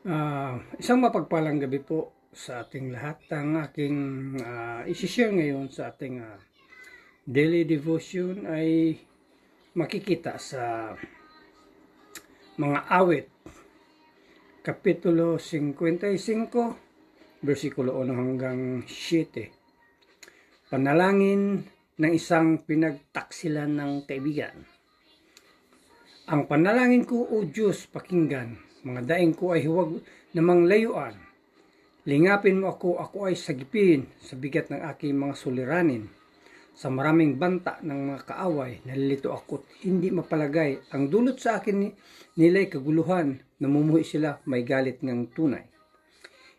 Isang mapagpalang gabi po sa ating lahat. Ang aking isi-share ngayon sa ating daily devotion ay makikita sa mga awit, Kapitulo 55, versikulo 1 hanggang 7. Panalangin ng isang pinagtaksilan ng kaibigan. Ang panalangin ko, O Diyos, pakinggan. Mga daing ko ay huwag namang layuan. Lingapin mo ako ay sagipin sa bigat ng aking mga suliranin. Sa maraming banta ng mga kaaway, nalilito ako't hindi mapalagay. Ang dulot sa akin nila'y kaguluhan, namumuhi sila, may galit ng tunay.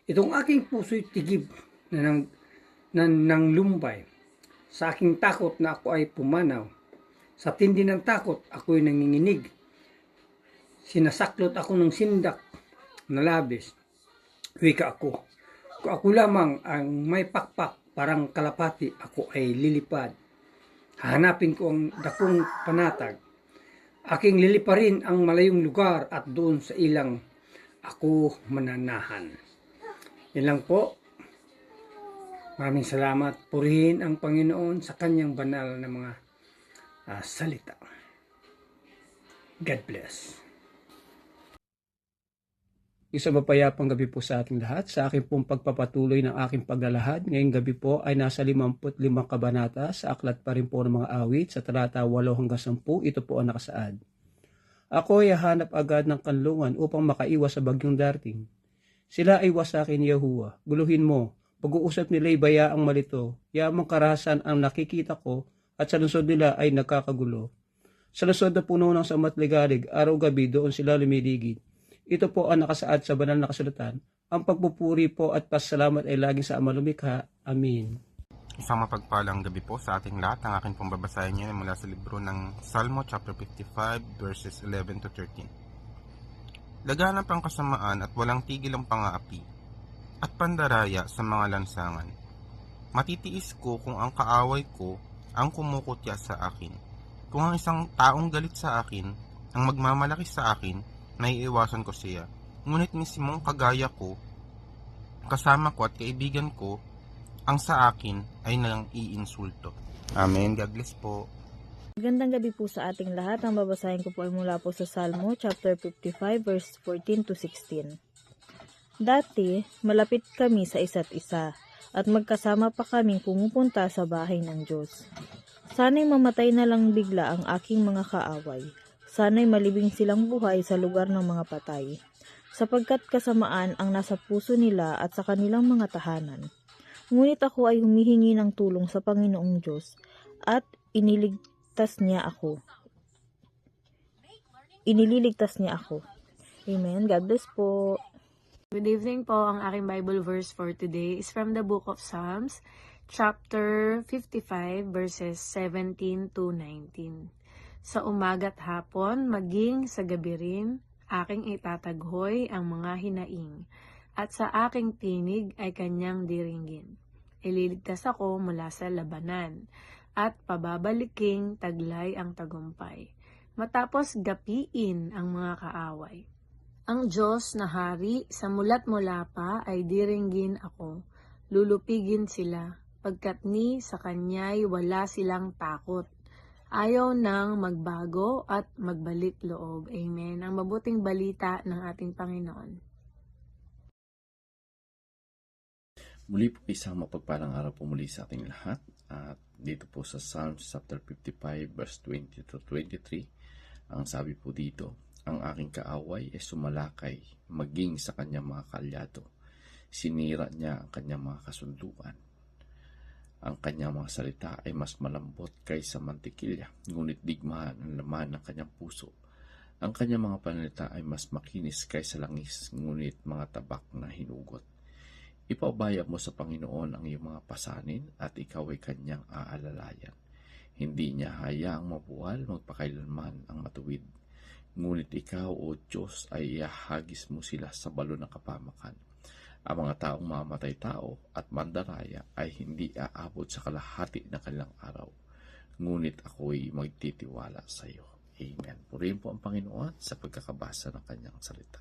Itong aking puso'y tigib ng lumbay. Sa aking takot na ako ay pumanaw. Sa tindi ng takot, ako'y nanginginig. Sinasaklot ako ng sindak na labis. Wika ako. Kung ako lamang ang may pakpak, parang kalapati, ako ay lilipad. Hahanapin ko ang dakong panatag. Aking liliparin ang malayong lugar at doon sa ilang ako mananahan. Yan lang po. Maraming salamat. Purihin ang Panginoon sa kanyang banal na mga salita. God bless. Isang mapayapang gabi po sa ating lahat. Sa aking pong pagpapatuloy ng aking paglalahad, ngayong gabi po ay nasa 55 kabanata sa aklat pa rin po ng mga awit sa talata 8 hanggang 10. Ito po ang nakasaad. Ako ay hahanap agad ng kanlungan upang makaiwas sa bagyong darating. Sila ay wasakin ni Yahuwah. Guluhin mo. Pag-uusap nila ay bayaang malito. Yamang karahasan ang nakikita ko at sa lungsod nila ay nagkakagulo. Sa lungsod na puno ng samat ligalig, araw-gabi doon sila lumiligid. Ito po ang nakasaad sa banal na kasulatan. Ang pagpupuri po at pasalamat ay laging sa Ama Lumikha. Amen. Isang mapagpalang gabi po sa ating lahat. Ang akin pong babasahin ngayon mula sa libro ng Salmo chapter 55 verses 11 to 13. Laganap ang kasamaan at walang tigil ang pang-aapi at pandaraya sa mga lansangan. Matitiis ko kung ang kaaway ko ang kumukutya sa akin. Kung ang isang taong galit sa akin ang magmamalaki sa akin, naiiwasan ko siya. Ngunit mismong kagaya ko, kasama ko at kaibigan ko, ang sa akin ay nang iinsulto. Amen. God bless po. Magandang gabi po sa ating lahat. Ang babasahin ko po ay mula po sa Salmo chapter 55 verse 14 to 16. Dati, malapit kami sa isa't isa at magkasama pa kaming pumupunta sa bahay ng Diyos. Sana'y mamatay na lang bigla ang aking mga kaaway. Sana'y malibing silang buhay sa lugar ng mga patay, sapagkat kasamaan ang nasa puso nila at sa kanilang mga tahanan. Ngunit ako ay humihingi ng tulong sa Panginoong Diyos at iniligtas niya ako. Amen. God bless po. Good evening po. Ang aking Bible verse for today is from the book of Psalms, chapter 55, verses 17 to 19. Sa umaga't hapon, maging sa gabi rin, aking itataghoy ang mga hinaing, at sa aking tinig ay kanyang diringgin. Ililigtas ako mula sa labanan, at pababaliking taglay ang tagumpay, matapos gapiin ang mga kaaway. Ang Diyos na hari sa mulat mula pa ay diringgin ako, lulupigin sila, pagkat ni sa kanya'y wala silang takot. Ayaw nang magbago at magbalik loob. Amen. Ang mabuting balita ng ating Panginoon. Muli po isang mapagpalang araw po muli sa ating lahat. At dito po sa Psalms chapter 55 verse 20 to 23, ang sabi po dito, ang aking kaaway ay sumalakay maging sa kanyang mga kalyado. Sinira niya ang kanyang mga kasunduan. Ang kanyang mga salita ay mas malambot kaysa mantikilya, ngunit digmaan ang laman ng kanyang puso. Ang kanyang mga panalita ay mas makinis kaysa langis, ngunit mga tabak na hinugot. Ipaubaya mo sa Panginoon ang iyong mga pasanin at ikaw ay kanyang aalalayan. Hindi niya hayaang mabuwal magpakailanman ang matuwid. Ngunit ikaw, O Diyos, ay iahagis mo sila sa balon ng kapamakan. Ang mga taong mamatay tao at mandaraya ay hindi aabot sa kalahati ng kanilang araw. Ngunit ako'y magtitiwala sa iyo. Amen. Purihin po ang Panginoon sa pagkakabasa ng kanyang salita.